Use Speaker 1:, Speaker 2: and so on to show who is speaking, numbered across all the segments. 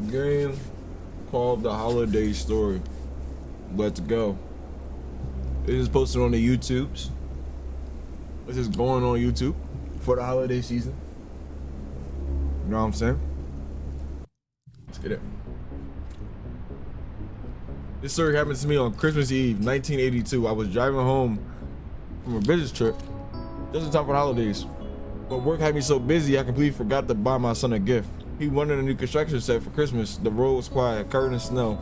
Speaker 1: Game called The Holiday Story. Let's go. It is posted on the YouTubes. It's just going on YouTube for the holiday season. You know what I'm saying? Let's get it. This story happened to me on Christmas Eve, 1982. I was driving home from a business trip just in time for the holidays. But work had me so busy I completely forgot to buy my son a gift. He wanted a new construction set for Christmas. The road was quiet, covered in snow,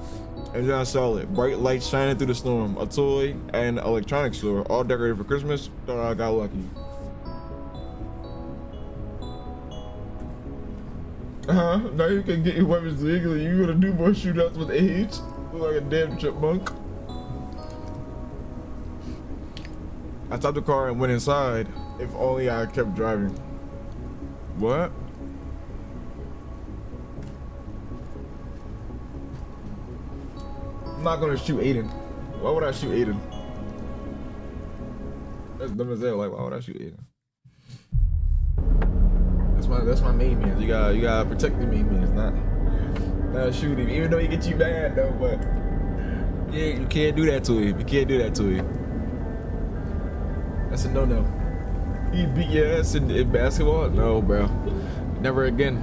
Speaker 1: and then I saw it. Bright lights shining through the storm. A toy and electronics store, all decorated for Christmas. Thought I got lucky. Now you can get your weapons legally. You gonna do more shootouts with age? Look like a damn chipmunk. I stopped the car and went inside. If only I kept driving. What? I'm not gonna shoot Aiden. Why would I shoot Aiden? That's dumb as hell. Like, why would I shoot Aiden? That's my main man. You gotta protect the main man. It's not shoot him. Even though he gets you bad though, but yeah, you can't do that to him. You can't do that to him. That's a no-no. He beat your ass in basketball? No, bro. Never again.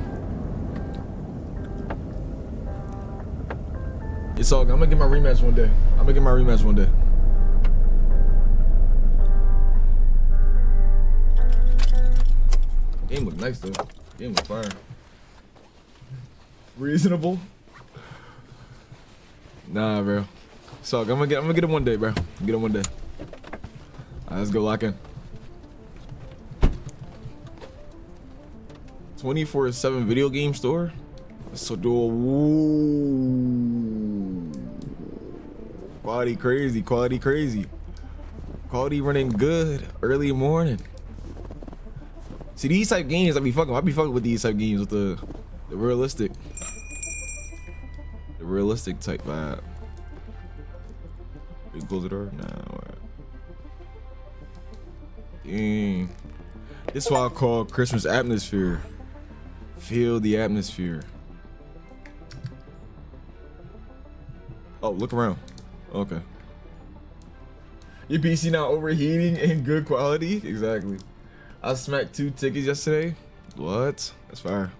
Speaker 1: It's all good. I'm gonna get my rematch one day. Game look nice though. Game look fire. Reasonable? Nah, bro. So I'm gonna get it one day, bro. Get it one day. Alright, let's go lock in. 24/7 video game store. So do quality crazy. Quality running good early morning. See, these type games I be fucking with these type games with the realistic type vibe. We can close the door? Nah, alright. Dang. This is what I call Christmas atmosphere. Feel the atmosphere. Oh, look around. Okay. Your PC not overheating and good quality? Exactly. I smacked 2 tickets yesterday. What? That's fire.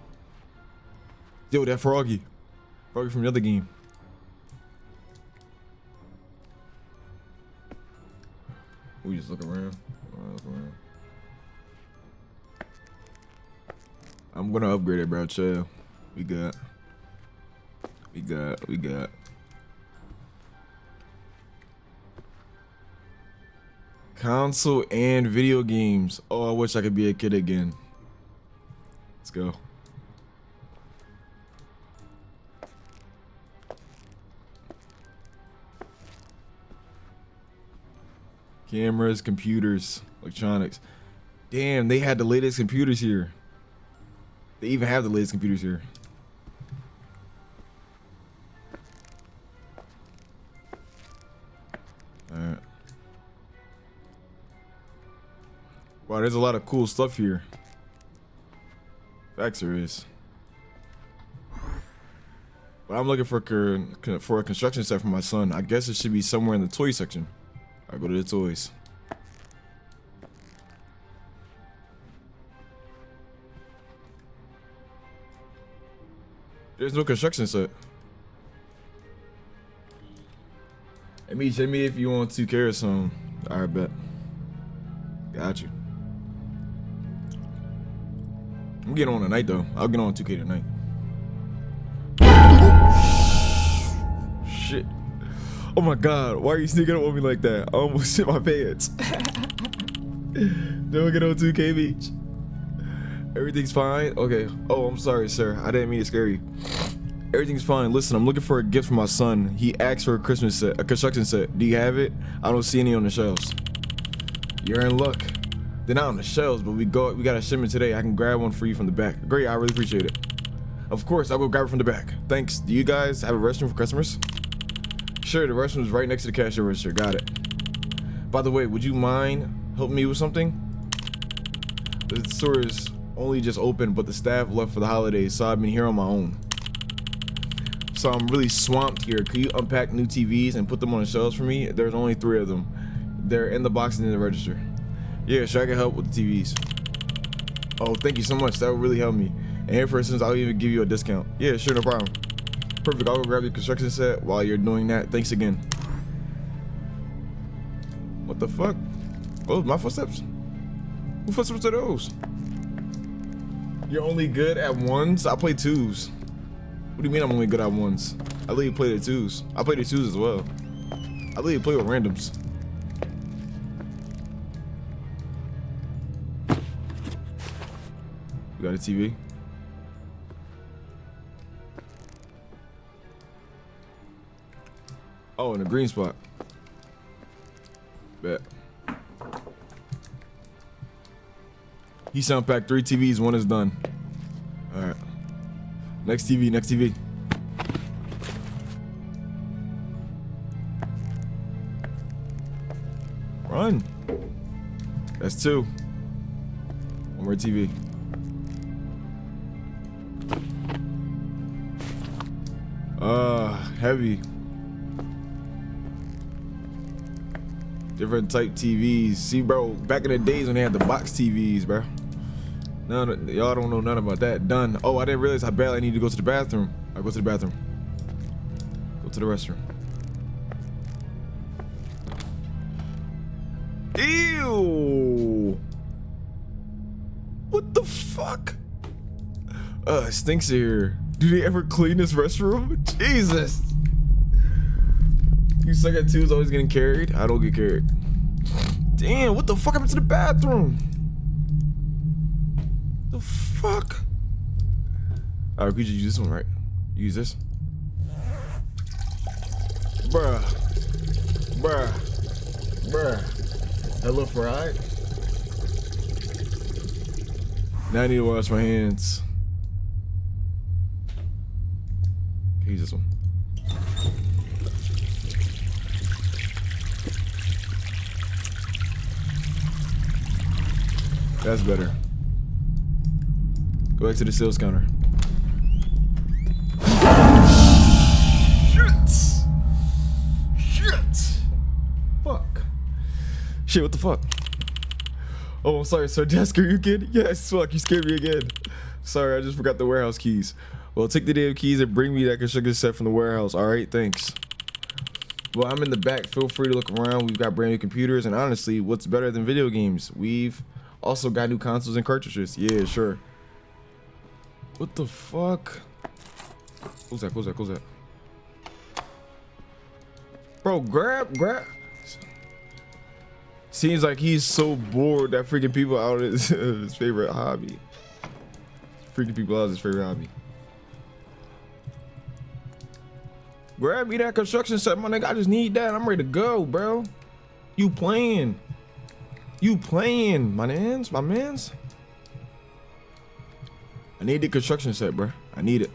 Speaker 1: Yo, that Froggy. Froggy from the other game. We just look around. I'm gonna upgrade it, bro. Chill. We got. Console and video games. Oh, I wish I could be a kid again. Let's go. Cameras, computers, electronics. Damn, they had the latest computers here. They even have the latest computers here. Alright. Wow, there's a lot of cool stuff here. Facts there is. But I'm looking for a construction set for my son. I guess it should be somewhere in the toy section. Alright, go to the toys. There's no construction set. Hey, Meech, hit me if you want to carry some. Alright, bet. Got you. I'm getting on tonight though. I'll get on 2K tonight. Shit. Oh my god, why are you sneaking up on me like that? I almost shit my pants. Don't get on 2K Beach. Everything's fine? Okay. Oh, I'm sorry, sir. I didn't mean to scare you. Everything's fine. Listen, I'm looking for a gift for my son. He asked for a Christmas set, a construction set. Do you have it? I don't see any on the shelves. You're in luck. They're not on the shelves, but we got a shipment today. I can grab one for you from the back. Great, I really appreciate it. Of course, I'll go grab it from the back. Thanks. Do you guys have a restroom for customers? Sure, the restroom's right next to the cashier register. Got it. By the way, would you mind helping me with something? The store is only just open, but the staff left for the holidays, so I've been here on my own. so I'm really swamped here. Could you unpack new TVs and put them on the shelves for me? There's only 3 of them. They're in the box and in the register. Yeah, sure, I can help with the TVs. Oh, thank you so much. That would really help me. And here, for instance, I'll even give you a discount. Yeah, sure, no problem. Perfect. I'll go grab your construction set while you're doing that. Thanks again. What the fuck? Those my footsteps? Whose footsteps are those? You're only good at 1s? I play 2s. What do you mean I'm only good at 1s? I literally play the 2s. I play the 2s as well. I literally play with randoms. You got a TV? Oh, in a green spot. Bet. He sound packed 3 TVs, 1 is done. Alright. Next TV, next TV. Run. That's 2. 1 more TV. Heavy. Different type TVs. See, bro, back in the days when they had the box TVs, bro. No, y'all don't know nothing about that. Done. Oh, I didn't realize how bad I need to go to the bathroom. I go to the bathroom. Go to the restroom. Ew. What the fuck? It stinks here. Do they ever clean this restroom? Jesus. You suck at 2s always getting carried? I don't get carried. Damn, what the fuck happened to the bathroom? The fuck? Alright, we just use this one, right? Use this. Bruh. Bruh. Bruh. Hello, fried. Now I need to wash my hands. Okay, use this one. That's better. Go back to the sales counter. Shit! Fuck. Shit, what the fuck? Oh, I'm sorry, sir. Did I scare you again? Yes, fuck, you scared me again. Sorry, I just forgot the warehouse keys. Well, take the damn keys and bring me that construction set from the warehouse. Alright, thanks. Well, I'm in the back. Feel free to look around. We've got brand new computers, and honestly, what's better than video games? We've also got new consoles and cartridges. Yeah, sure. What the fuck? Close that, close that, close that. Bro, grab. Seems like he's so bored that freaking people out is his favorite hobby. Freaking people out is his favorite hobby. Grab me that construction set, my nigga. I just need that. I'm ready to go, bro. You playing, my mans. I need the construction set, bro. I need it.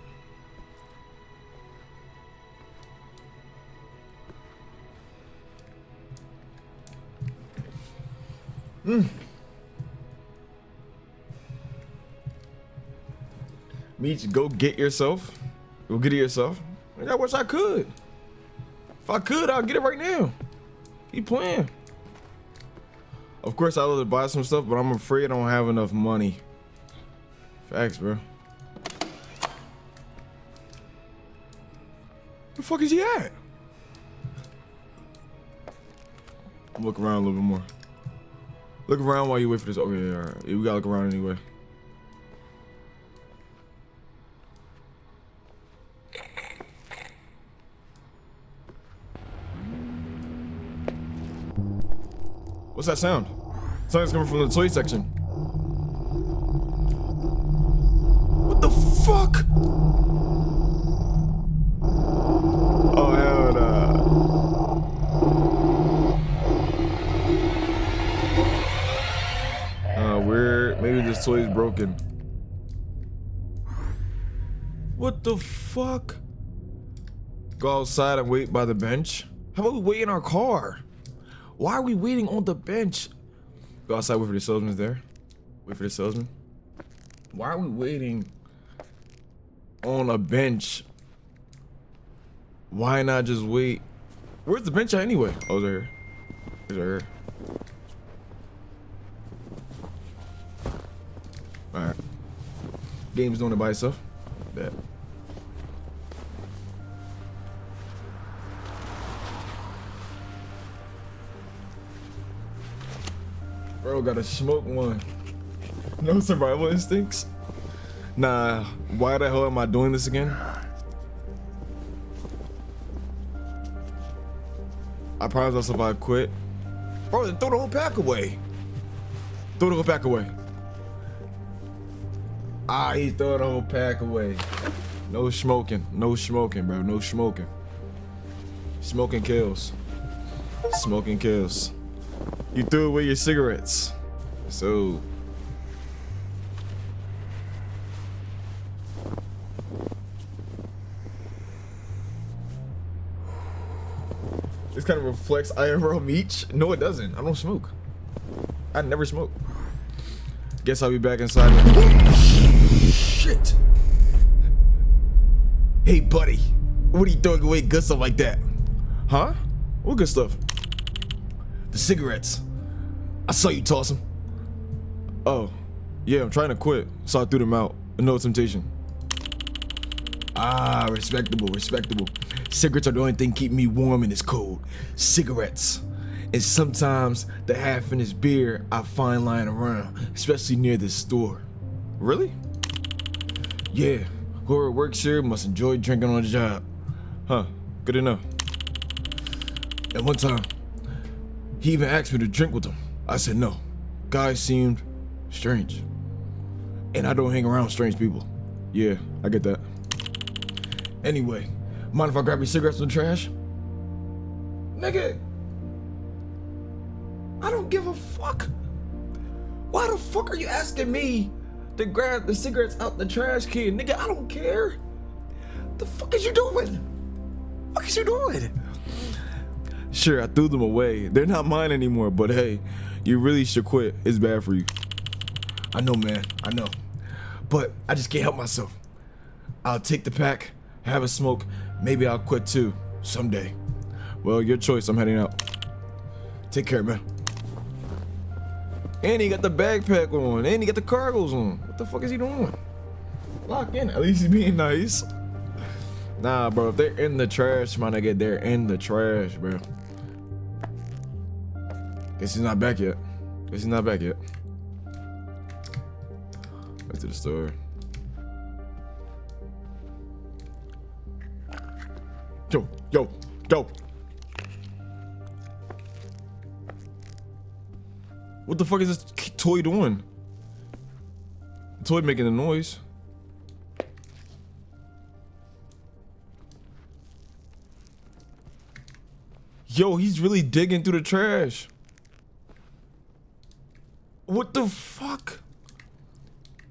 Speaker 1: Meech, go get yourself. Go get it yourself. I wish I could. If I could, I'll get it right now. Keep playing. Of course, I'd love to buy some stuff, but I'm afraid I don't have enough money. Facts, bro. Where the fuck is he at? Look around a little bit more. Look around while you wait for this. Okay, all right. Yeah, we gotta look around anyway. What's that sound? Something's coming from the toy section. What the fuck? Oh, hell nah. Weird. Maybe this toy is broken. What the fuck? Go outside and wait by the bench? How about we wait in our car? Why are we waiting on the bench? Go outside, wait for the salesman there. Wait for the salesman. Why are we waiting on a bench Why not just wait? Where's the bench at anyway? Oh, there. There. All right. Game's doing it by itself. Bet. Bro, gotta smoke one. No survival instincts? Nah, why the hell am I doing this again? I promised myself I'd quit. Bro, then throw the whole pack away. Throw the whole pack away. He threw the whole pack away. No smoking. No smoking, bro. No smoking. Smoking kills. Smoking kills. You threw away your cigarettes. So... this kind of reflects IRL Meech. No, it doesn't. I don't smoke. I never smoke. Guess I'll be back inside. Shit. Hey, buddy. What are you throwing away good stuff like that? Huh? What good stuff? The cigarettes. I saw you toss them. Oh, yeah, I'm trying to quit, so I threw them out. No temptation. Ah, respectable, respectable. Cigarettes are the only thing keeping me warm in this cold. Cigarettes. And sometimes the half-finished beer I find lying around, especially near this store. Really? Yeah, whoever works here must enjoy drinking on the job. Huh, good to know. At one time, he even asked me to drink with him. I said no. Guy seemed strange. And I don't hang around strange people. Yeah, I get that. Anyway, mind if I grab your cigarettes from the trash? Nigga, I don't give a fuck. Why the fuck are you asking me to grab the cigarettes out the trash can? Nigga, I don't care. The fuck is you doing? What is you doing? Sure, I threw them away. They're not mine anymore, but hey, you really should quit. It's bad for you. I know, man, I know. But I just can't help myself. I'll take the pack, have a smoke, maybe I'll quit too, someday. Well, your choice, I'm heading out. Take care, man. And he got the backpack on, and he got the cargos on. What the fuck is he doing? Lock in, at least he's being nice. Nah, bro, if they're in the trash, my nigga, they're in the trash, bro. Guess he's not back yet. Guess he's not back yet. Back to the store. Yo, yo, yo. What the fuck is this toy doing? The toy making a noise. Yo, he's really digging through the trash. What the fuck?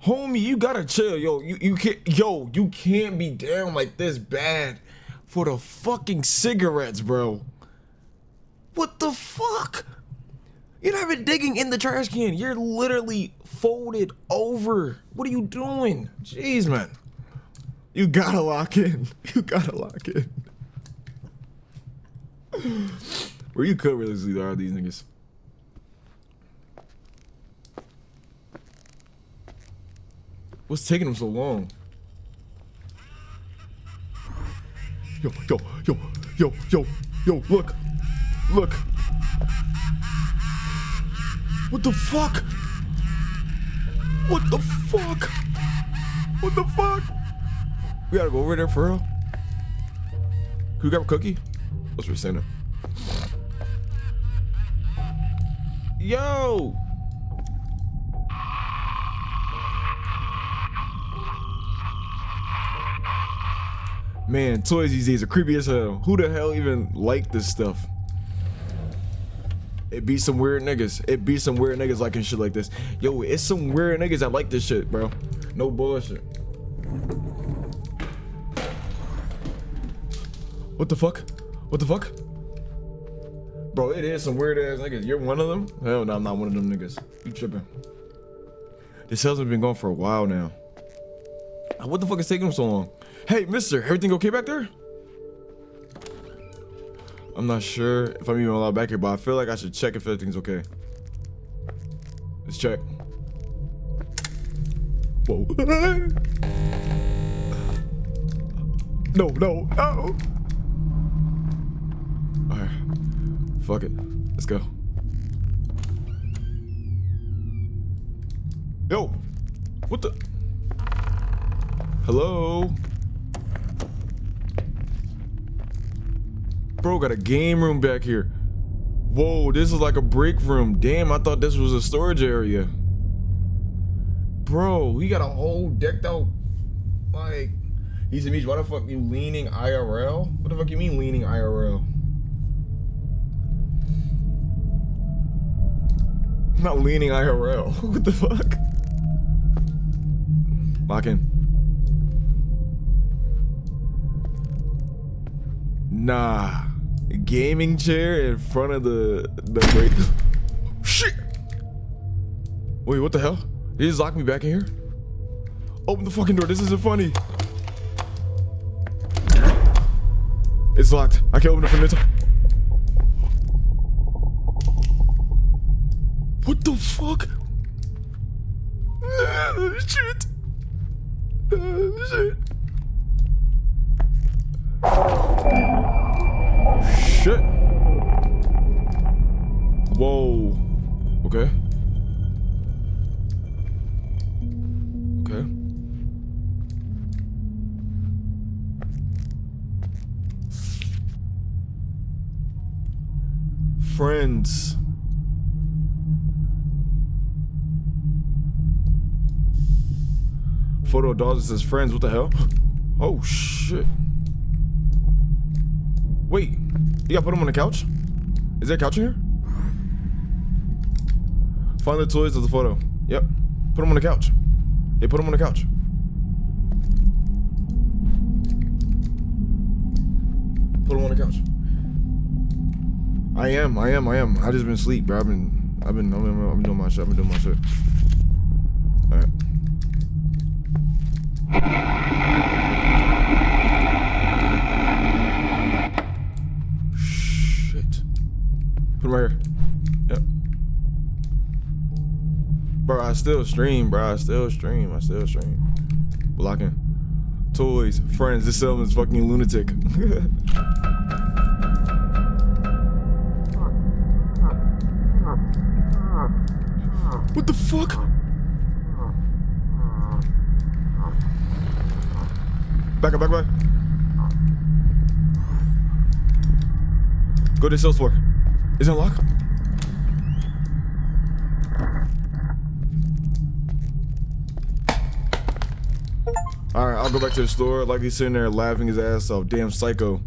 Speaker 1: Homie, you gotta chill. Yo, you can't be down like this bad for the fucking cigarettes, bro. What the fuck? You're not even digging in the trash can. You're literally folded over. What are you doing? Jeez, man. You gotta lock in. You gotta lock in. Where you could really see are these niggas. What's taking them so long? Yo, yo, yo, yo, yo, yo, look. Look. What the fuck? What the fuck? What the fuck? We gotta go over there for real? Can we grab a cookie? What's for Santa? Yo! Man, toys these days are creepy as hell. Who the hell even like this stuff? It be some weird niggas. It be some weird niggas liking shit like this. Yo, it's some weird niggas that like this shit, bro. No bullshit. What the fuck? What the fuck? Bro, it is some weird ass niggas. You're one of them? Hell no, I'm not one of them niggas. You tripping. This salesman's been gone for a while now. What the fuck is taking him so long? Hey, mister, everything okay back there? I'm not sure if I'm even allowed back here, but I feel like I should check if everything's okay. Let's check. Whoa. No, no, no. Alright. Fuck it. Let's go. Yo! What the? Hello? Bro, got a game room back here. Whoa, this is like a break room. Damn, I thought this was a storage area. Bro, we got a whole decked out, like, he said, Meech, why the fuck you leaning IRL? What the fuck you mean leaning IRL? I'm not leaning IRL. What the fuck? Lock in. Nah. Gaming chair in front of the break. Shit! Wait, what the hell? He just locked me back in here? Open the fucking door, this isn't funny. It's locked. I can't open it from the inside. What the fuck? Shit. Shit. Shit. Whoa. Okay. Okay. Friends. Photo of dogs that says friends. What the hell? Oh shit. Wait, you gotta put him on the couch? Is there a couch in here? Find the toys of the photo. Yep. Put him on the couch. Yeah, put him on the couch. Put him on the couch. I am. I just been asleep, bro. I've been doing my shit. All right. Shit. Put him right here. Yep. Bro, I still stream, bro. Blocking. Toys, friends, this Selman's fucking lunatic. What the fuck? Back up. Go to the sales floor. Is it unlocked? Alright, I'll go back to the store like he's sitting there laughing his ass off. Damn psycho.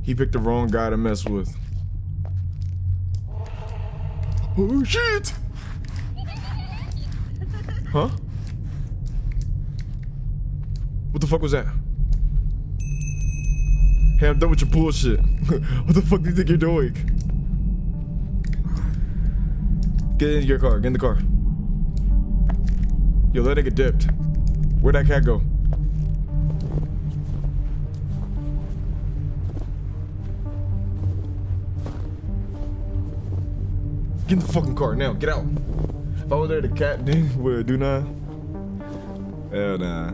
Speaker 1: He picked the wrong guy to mess with. Oh shit! Huh? What the fuck was that? Hey, I'm done with your bullshit. What the fuck do you think you're doing? Get in your car, get in the car. Yo, that nigga dipped. Where'd that cat go? Get in the fucking car now, get out. If I was there, the cat would do not. Hell nah.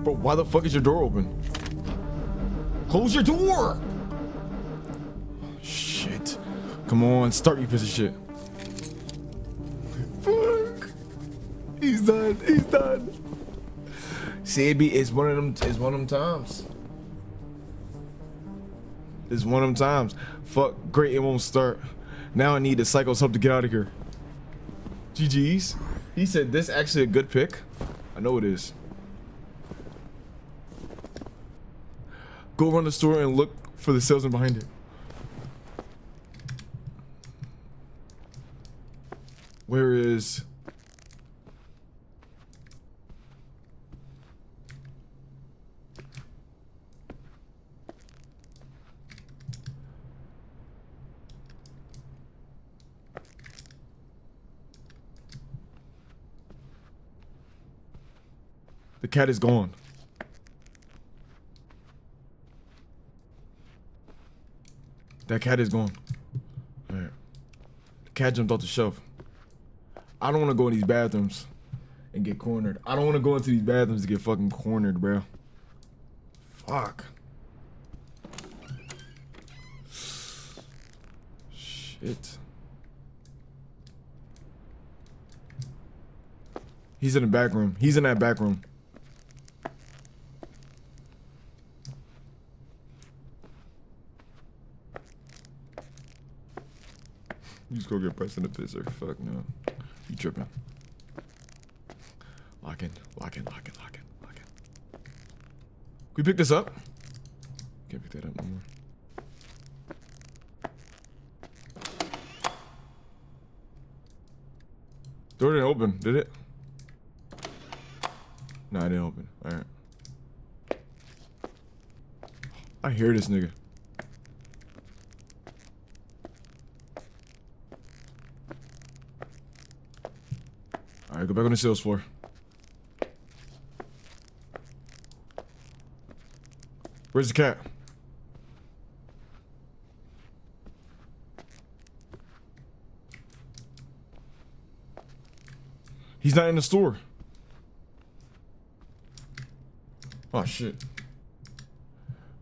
Speaker 1: Bro, why the fuck is your door open? Close your door! Shit. Come on, start, you piece of shit. Fuck. He's done. See, it's one of them times. It's one of them times. Fuck, great, it won't start. Now I need to cycle something to get out of here. GG's. He said this actually a good pick. I know it is. Go run the store and look for the salesman behind it. Where is... The cat is gone. That cat is gone. Alright. The cat jumped off the shelf. I don't want to go in these bathrooms and get cornered. I don't want to go into these bathrooms to get fucking cornered, bro. Fuck. Shit. He's in the back room. He's in that back room. You just go get pressed in the pisser. Fuck no. You tripping. Lock in. Lock in. Lock in. Lock in. Lock in. Can we pick this up? Can't pick that up no more. Door didn't open, did it? No, it didn't open. Alright. I hear this nigga. Alright, go back on the sales floor. Where's the cat? He's not in the store. Oh shit.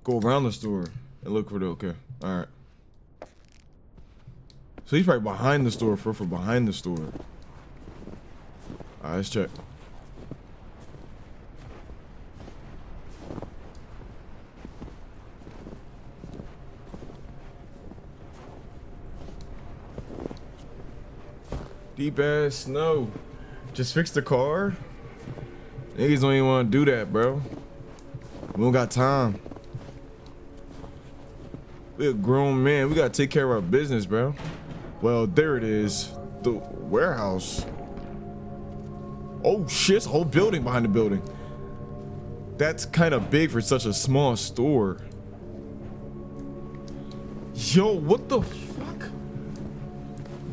Speaker 1: Go around the store and look for the okay. Alright. So he's probably behind the store for behind the store. Alright, let's check. Deep ass snow. Just fix the car? Niggas don't even want to do that, bro. We don't got time. We a grown man. We gotta take care of our business, bro. Well, there it is. The warehouse. Oh shit, it's a whole building behind the building. That's kind of big for such a small store. Yo, what the fuck?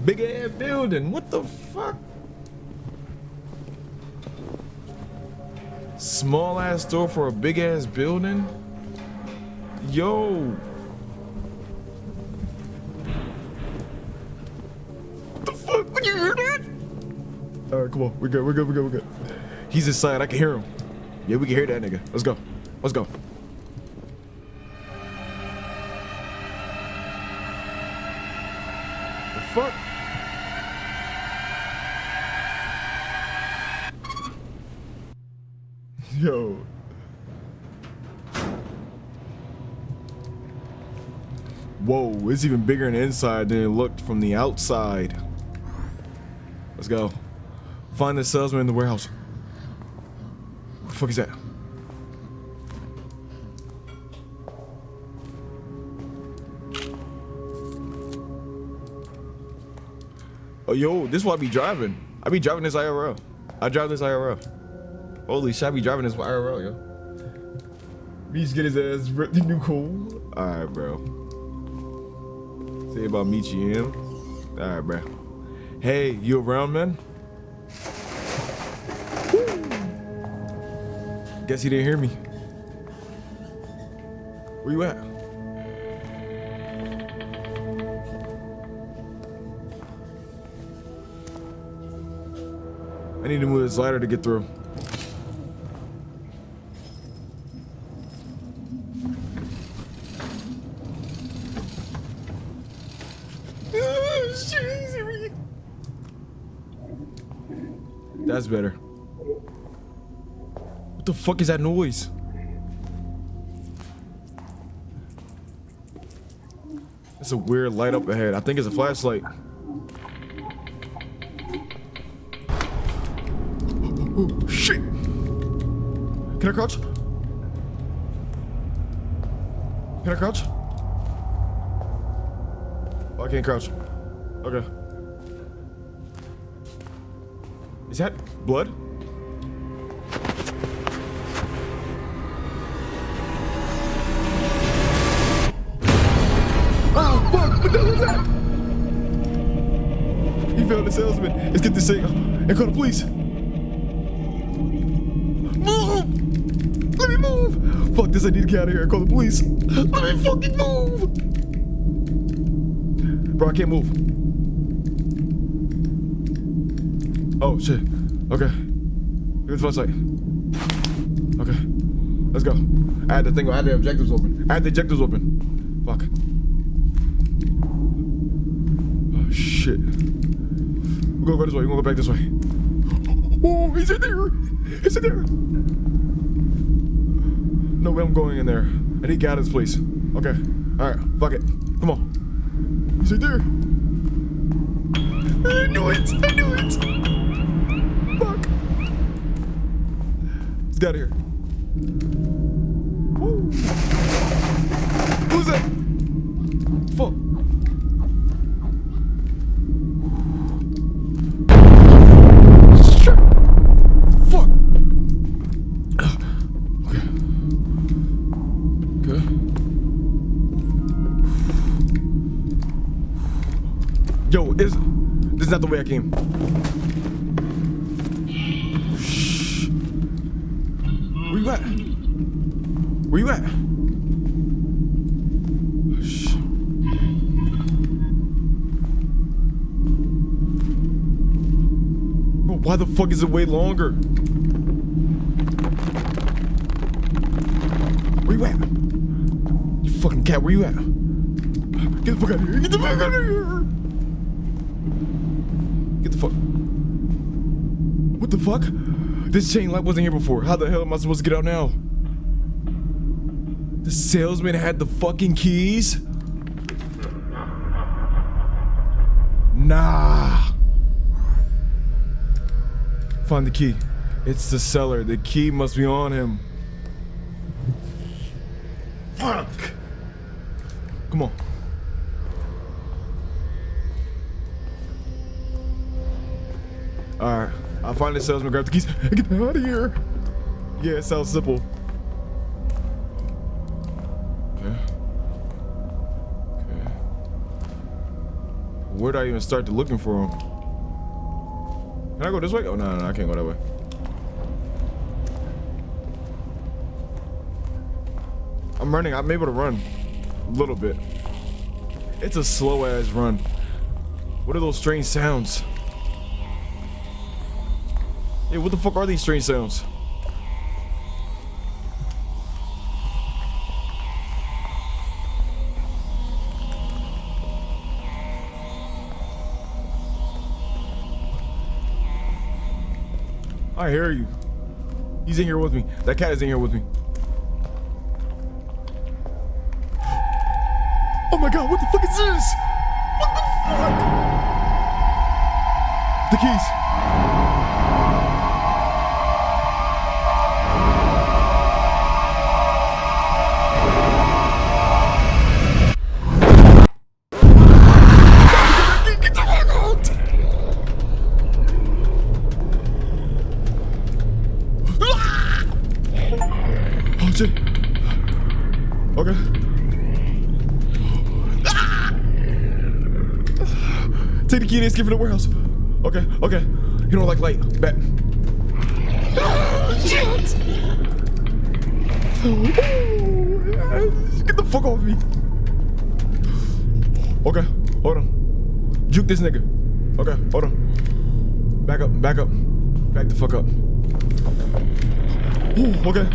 Speaker 1: Big ass building. What the fuck? Small ass store for a big ass building? Yo. What the fuck? When you hear that? Alright, come on. We're good, we're good, we're good, we're good. He's inside. I can hear him. Yeah, we can hear that nigga. Let's go. Let's go. The fuck? Yo. Whoa, it's even bigger on the inside than it looked from the outside. Let's go. Find the salesman in the warehouse. What the fuck is that? Oh, yo, this is what I be driving. I be driving this IRL. I drive this IRL. Holy shit, I be driving this IRL, yo. He just get his ass ripped into cool. Alright, bro. Say about meet you him. Alright, bro. Hey, you around, man? Guess he didn't hear me. Where you at? I need to move this ladder to get through. That's better. What the fuck is that noise? That's a weird light up ahead. I think it's a flashlight. Oh, shit! Can I crouch? Can I crouch? Oh, I can't crouch. Okay. Is that blood? Oh fuck! What the hell is that? He found the salesman. Let's get this thing and call the police. Move! Fuck this, I need to get out of here. Call the police. Let me fucking move. Bro, I can't move. Oh, shit. Okay. Here's the flashlight. Okay. Let's go. I had the objectives open. Fuck. Oh, shit. We're gonna go this way. We're gonna go back this way. Oh, he's in there. He's in there. No way I'm going in there. I need to get out of this place. Okay. Alright. Fuck it. Come on. He's in there. I knew it. Fuck. Let's get out of here. Woo. Who's that? Fuck. Shit. Fuck. Okay. Okay. Yo, this is not the way I came. Shh. Where you at? Where you at? Shh. Bro, why the fuck is it way longer? Where you at? You fucking cat, where you at? Get the fuck out of here. Get the fuck out of here. Get the fuck. What the fuck? This chain light wasn't here before. How the hell am I supposed to get out now? The salesman had the fucking keys? Nah. Find the key. It's the seller. The key must be on him. Fuck. Come on. Alright. I'll find the salesman, grab the keys, and get out of here. Yeah, it sounds simple. Okay. Okay. Where do I even start to looking for him? Can I go this way? Oh, no, I can't go that way. I'm running. I'm able to run. A little bit. It's a slow ass run. What are those strange sounds? Hey, what the fuck are these strange sounds? I hear you. He's in here with me. That cat is in here with me. Oh my god, what the fuck is this? What the fuck? The keys. Get the fuck out! Oh shit. Okay. Take the key and escape from the warehouse. Okay, okay. You don't like light. Bet. Shit! Get the fuck off me. Okay, hold on. Juke this nigga. Okay, hold on. Back up, back up. Back the fuck up. Ooh, okay.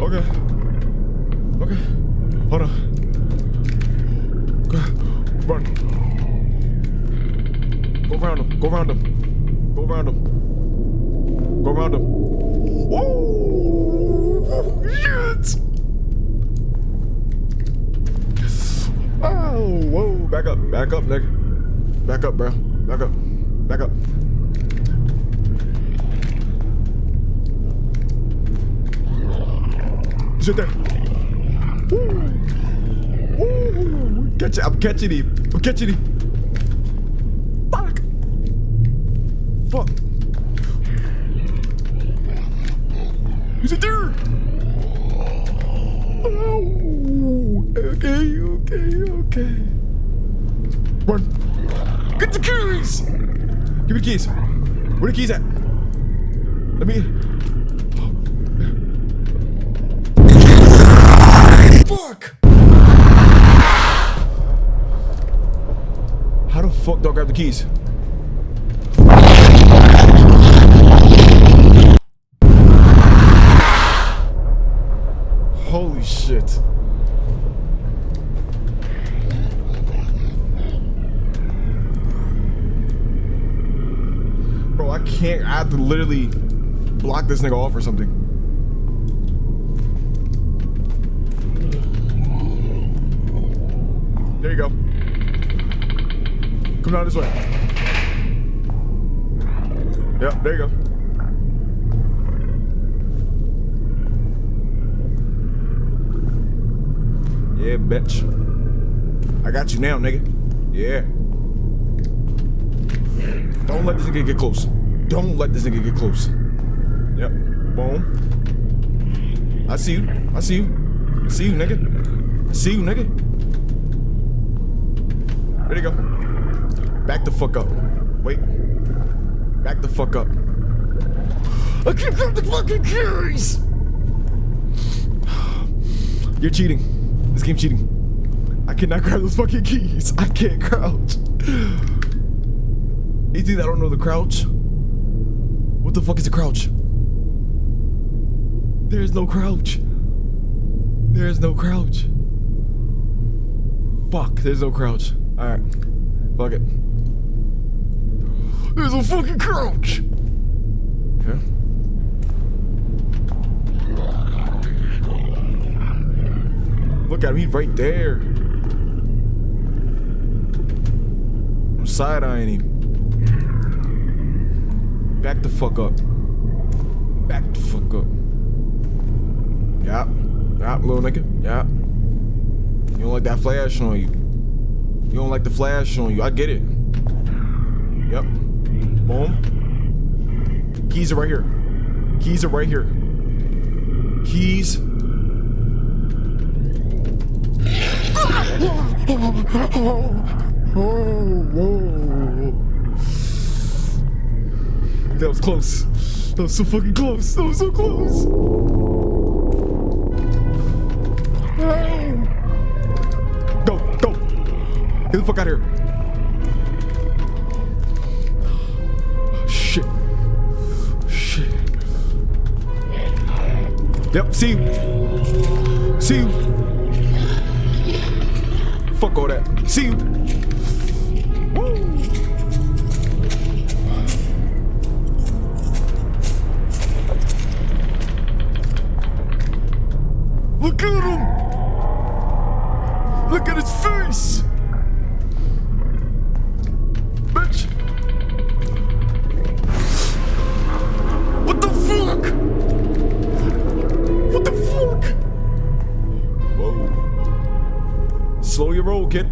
Speaker 1: Okay. Okay. Hold on. Okay. Run. Go around him. Go around him. Go around him. Go around him. Whoa! Shit! Oh, whoa. Back up. Back up, nigga. Back up, bro. Back up. Back up. He's right there. Woo! Woo! Catch it. I'm catching him. I'm catching him. Fuck. Fuck. He's a deer. Oh. Okay, okay, okay. Run. Get the keys. Give me the keys. Where the keys at? Let me. fuck? How the fuck do I grab the keys? Holy shit. Bro, I can't. I have to literally block this nigga off or something. There you go. Come down this way. Yep, there you go. Yeah, bitch. I got you now, nigga. Yeah. Don't let this nigga get close. Don't let this nigga get close. Yep. Boom. I see you. I see you. I see you, nigga. I see you, nigga. There you go. Back the fuck up. Wait. Back the fuck up. I can't grab the fucking keys! You're cheating. This game's cheating. I cannot grab those fucking keys. I can't crouch. You think I don't know the crouch? What the fuck is a crouch? There is no crouch. There is no crouch. Fuck, there's no crouch. Alright. Fuck it. There's a fucking crouch! Okay. Look at him, he's right there. I'm side-eyeing him. Back the fuck up. Back the fuck up. Yup. Yup, little nigga. Yup. You don't like that flash on you. You don't like the flash on you. I get it. Yep. Boom. Keys are right here. Keys are right here. Keys. That was close. That was so fucking close. That was so close. Go, go. Get the fuck out of here. Shit. Shit. Yep, see you. See you. Fuck all that. See you. Woo. Look at him. Look at his face. Bitch. What the fuck? What the fuck? Whoa. Slow your roll, kid.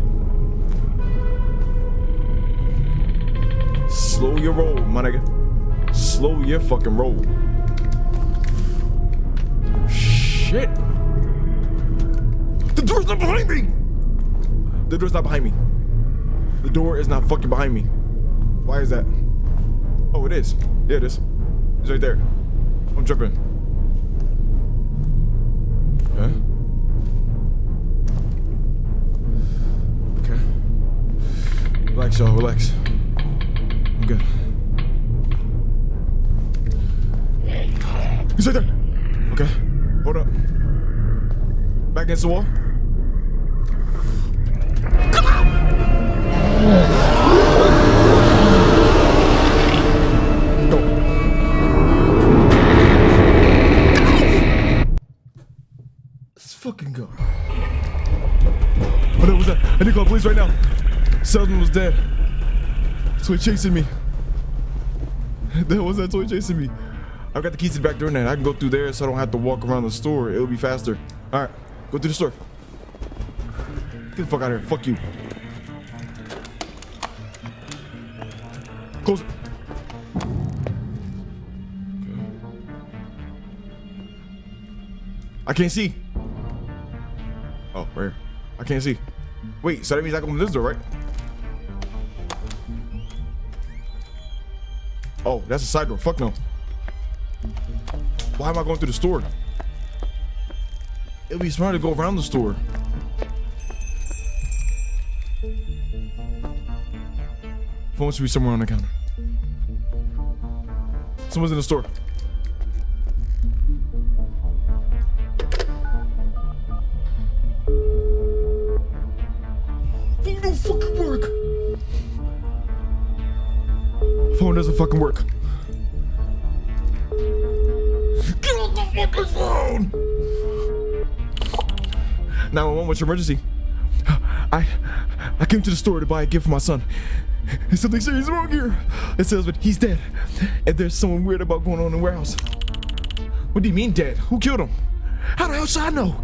Speaker 1: Slow your roll, my nigga. Slow your fucking roll. Shit. The door's not behind me. The door's not behind me. The door is not fucking behind me. Why is that? Oh, it is. Yeah, it is. It's right there. I'm tripping. Okay. Okay. Relax, y'all. Relax. I'm good. He's right there. Okay. Hold up. Back against the wall. Come on! Go. Let's fucking go. What was that? I need to call the police right now. Seldon was dead. Toy chasing me. That was that toy chasing me. I've got the keys to the back door now. I can go through there so I don't have to walk around the store. It'll be faster. All right, go through the store. Get the fuck out of here. Fuck you. Close it. Okay. I can't see. Oh, right here. I can't see. Wait, so that means I can open this door, right? Oh, that's a side door. Fuck no. Why am I going through the store? It'd be smart to go around the store. Phone should be somewhere on the counter. Someone's in the store. Phone don't fucking work. Phone doesn't fucking work. Get off the fucking phone! 911, what's your emergency? I came to the store to buy a gift for my son. There's something serious wrong here. The salesman, he's dead. And there's someone weird about going on in the warehouse. What do you mean dead? Who killed him? How the hell should I know?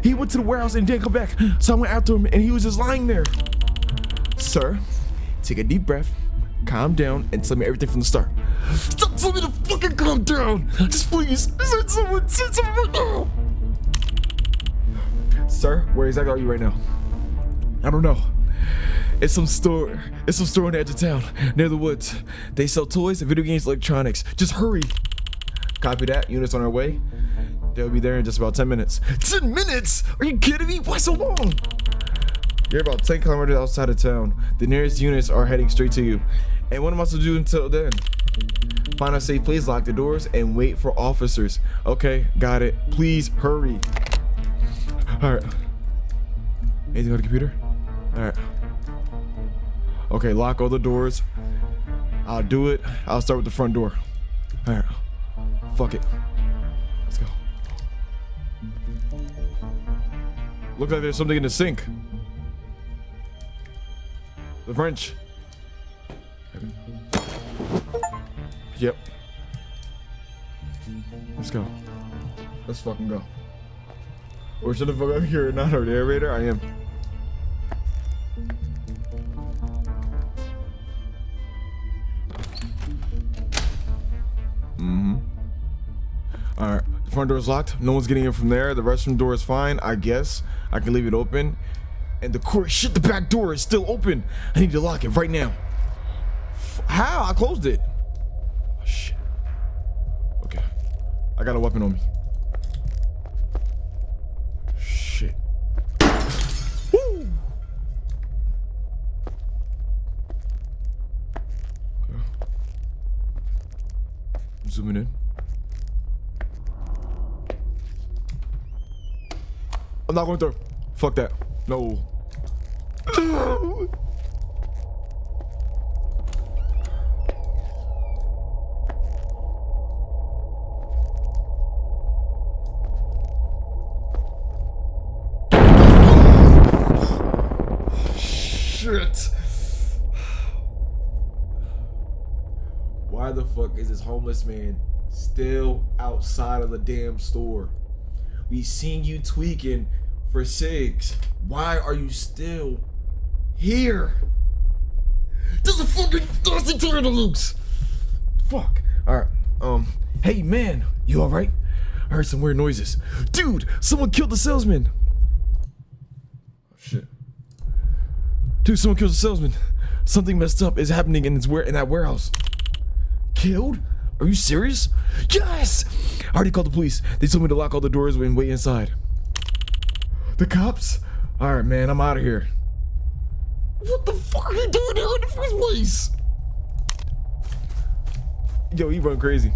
Speaker 1: He went to the warehouse and didn't come back. So I went after him and he was just lying there. Sir, take a deep breath, calm down, and tell me everything from the start. Stop telling me to fucking calm down. Just please, send someone right now. Sir, where exactly are you right now? I don't know. It's some store on the edge of town, near the woods. They sell toys and video games, electronics. Just hurry. Copy that, units on our way. They'll be there in just about 10 minutes. 10 minutes? Are you kidding me? Why so long? You're about 10 kilometers outside of town. The nearest units are heading straight to you. And what am I supposed to do until then? Find a safe place, lock the doors, and wait for officers. Okay, got it. Please hurry. Alright. Anything on the computer? Alright. Okay, lock all the doors. I'll do it. I'll start with the front door. Alright. Fuck it. Let's go. Looks like there's something in the sink. The wrench. Yep. Let's go. Let's fucking go. Or should the fuck up here? Not our narrator. I am. Alright, the front door is locked. No one's getting in from there. The restroom door is fine, I guess. I can leave it open. And the core shit, the back door is still open. I need to lock it right now. How? I closed it. Oh, shit. Okay. I got a weapon on me. Shit. Woo! Okay. I'm zooming in. I'm not going through. Fuck that. No. Shit. Why the fuck is this homeless man still outside of the damn store? We seen you tweaking for 6. Why are you still here? There's a fucking dusty turtle loose. Fuck. Alright. Hey man, you alright? I heard some weird noises. Dude, someone killed the salesman. Oh shit. Dude, someone killed the salesman. Something messed up is happening in that warehouse. Killed? Are you serious? Yes! I already called the police. They told me to lock all the doors and wait inside. The cops? Alright, man, I'm out of here. What the fuck are you doing here in the first place? Yo, he run crazy.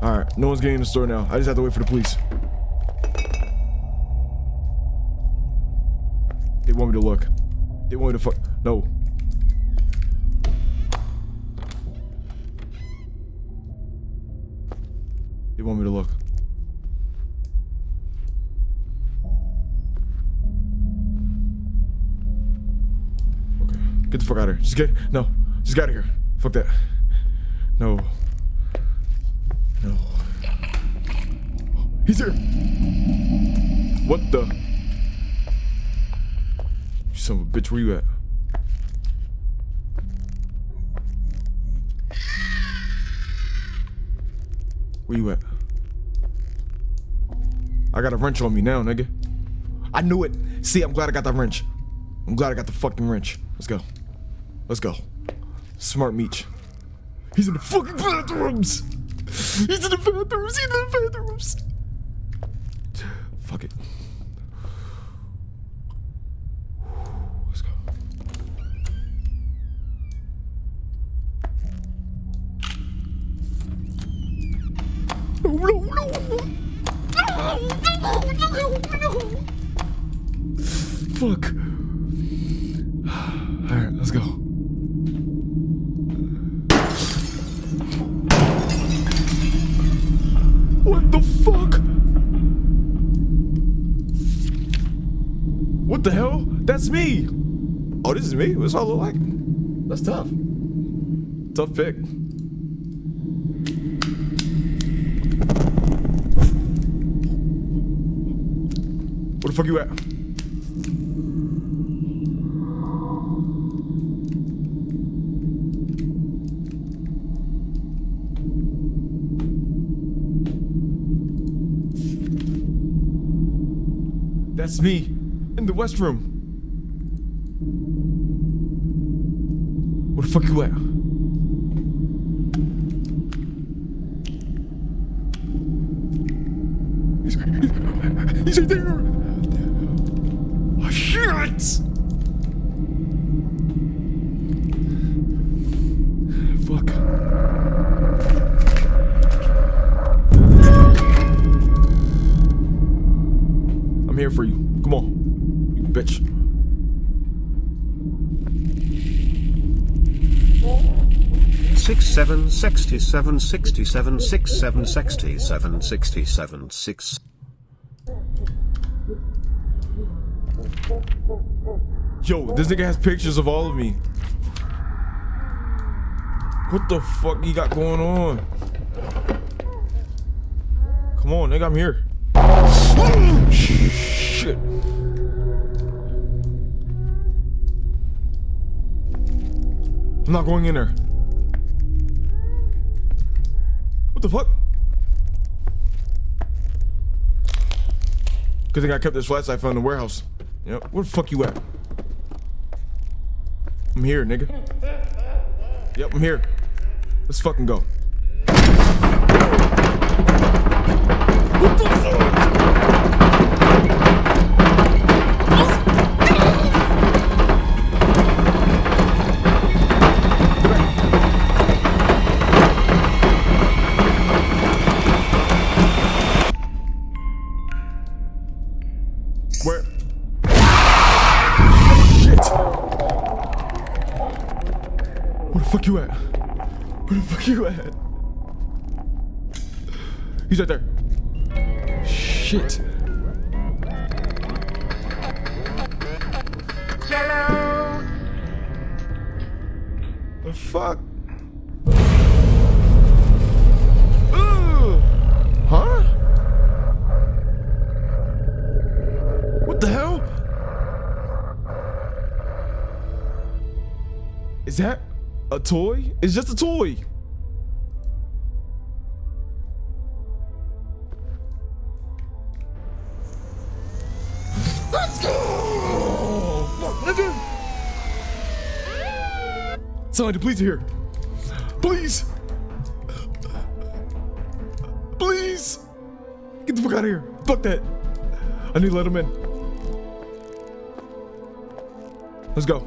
Speaker 1: Alright, no one's getting in the store now. I just have to wait for the police. They want me to look. They want me to fuck. No. They want me to look. Okay. Get the fuck out of here. Just get out of here. Fuck that. No. No. He's here. What the? You son of a bitch, where you at? Where you at? I got a wrench on me now, nigga. I knew it. See, I'm glad I got that wrench. I'm glad I got the fucking wrench. Let's go. Let's go. Smart Meech. He's in the fucking bathrooms. He's in the bathrooms. He's in the bathrooms. Fuck it. Let's go. No. Fuck. Alright, let's go. What the fuck? What the hell? That's me. Oh, this is me? What's all look like? That's tough. Tough pick. Where the fuck you at? That's me in the West Room. Where the fuck you at? He's right there. Oh, shit! Fuck. I'm here for you. Come on, you bitch.
Speaker 2: Six 7 67 67 6 7 67 67 6.
Speaker 1: Yo, this nigga has pictures of all of me. What the fuck you got going on? Come on, nigga, I'm here. Shit. I'm not going in there. What the fuck? Good thing I kept this flashlight from the warehouse. Yep. Where the fuck you at? I'm here, nigga. Yep, I'm here. Let's fucking go. What the fuck? Where? Shit! Where the fuck you at? Where the fuck you at? He's right there. Shit.
Speaker 3: Hello.
Speaker 1: The fuck? Ugh. Huh? What the hell? Is that a toy? It's just a toy. Let's go! Fuck, nigga! Sound like the police are here. Please! Please! Get the fuck out of here. Fuck that. I need to let him in. Let's go.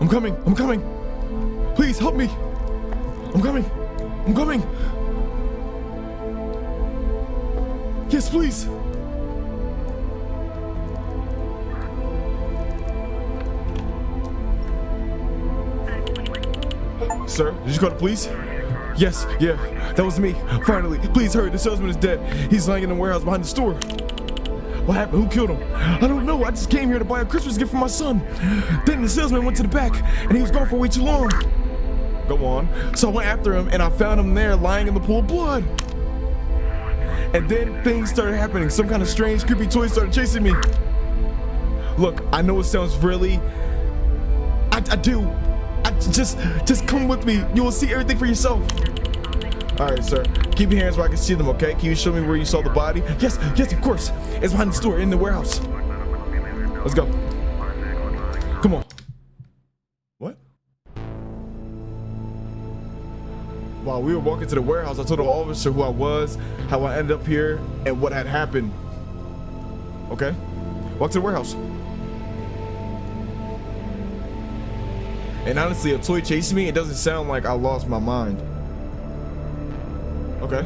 Speaker 1: I'm coming. I'm coming. Please help me. I'm coming. I'm coming. Yes, please. Sir, did you call the police? Yes, yeah, that was me. Finally, please hurry. The salesman is dead. He's lying in the warehouse behind the store. What happened? Who killed him? I don't know. I just came here to buy a Christmas gift for my son. Then the salesman went to the back, and he was gone for way too long. Go on. So I went after him, and I found him there lying in the pool of blood. And then things started happening. Some kind of strange, creepy toy started chasing me. Look, I know it sounds really... I do. Just come with me. You will see everything for yourself. All right, sir. Keep your hands where I can see them, okay? Can you show me where you saw the body? Yes, yes, of course. It's behind the store in the warehouse. Let's go. Come on. What? While we were walking to the warehouse, I told the officer who I was, how I ended up here, and what had happened. Okay? Walk to the warehouse. And honestly, a toy chasing me, it doesn't sound like I lost my mind. Okay.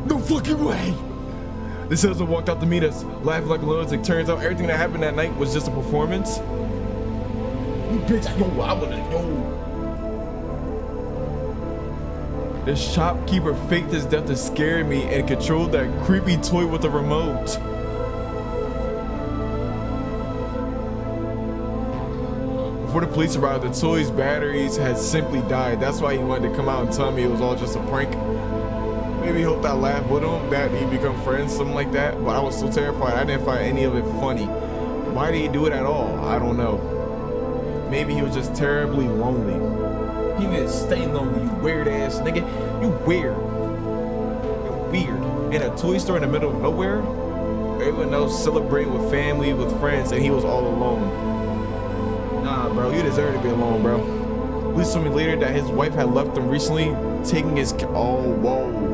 Speaker 1: No fucking way! The salesman walked out to meet us, laughing like a lunatic. Turns out everything that happened that night was just a performance. You bitch, I would've known. The shopkeeper faked his death to scare me and controlled that creepy toy with a remote. Before the police arrived, the toy's batteries had simply died. That's why he wanted to come out and tell me it was all just a prank. Maybe he hoped I laughed with him, that he'd become friends, something like that. But I was so terrified, I didn't find any of it funny. Why did he do it at all? I don't know. Maybe he was just terribly lonely. He needed to stay lonely, you weird ass nigga. You weird. You're weird. In a toy store in the middle of nowhere? Everyone else celebrating with family, with friends, and he was all alone. Nah, bro, you deserve to be alone, bro. Police told me later that his wife had left him recently, taking his oh, whoa.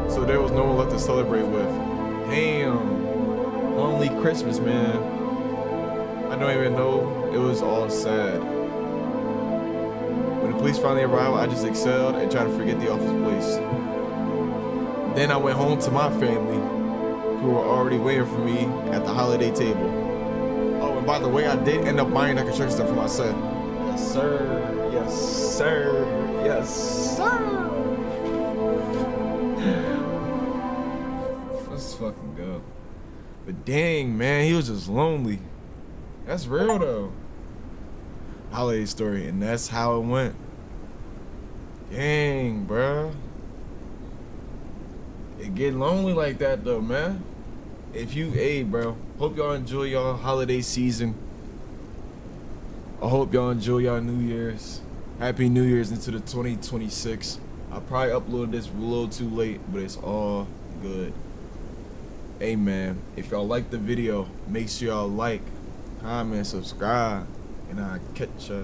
Speaker 1: So there was no one left to celebrate with. Damn. Lonely Christmas, man. I don't even know. It was all sad. When the police finally arrived, I just excelled and tried to forget the office place. Then I went home to my family, who were already waiting for me at the holiday table. Oh, and by the way, I did end up buying that construction stuff for my son. Yes, sir. Yes, sir. Yes, sir. Let's fucking go. But dang, man, he was just lonely. That's real though. Holiday story, and that's how it went. Dang, bruh. It get lonely like that though, man. If you, hey, bro, hope y'all enjoy y'all holiday season. I hope y'all enjoy y'all New Year's. Happy New Year's into the 2026. I probably uploaded this a little too late, but it's all good. Hey man, if y'all like the video, make sure y'all like, comment, subscribe, and I'll catch ya.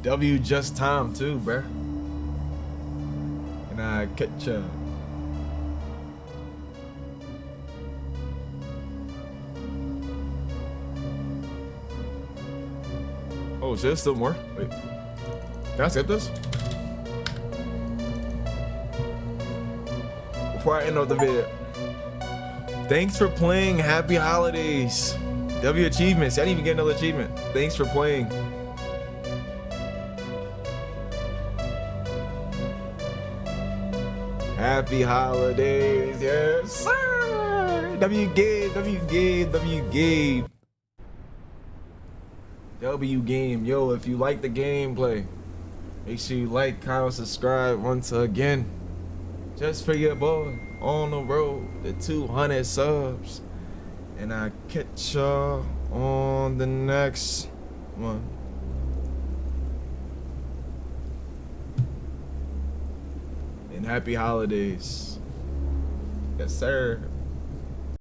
Speaker 1: W just time too, bruh. And I catch ya. Oh shit, still more? Wait. Can I skip this? Before I end up the video. Thanks for playing. Happy holidays. W achievements. I didn't even get another achievement. Thanks for playing. Happy holidays, yes sir. W game, W game, W game. W game, yo, if you like the gameplay, make sure you like, comment, subscribe once again. Just for your boy on the road to 200 subs. And I catch y'all on the next one. And happy holidays. Yes, sir.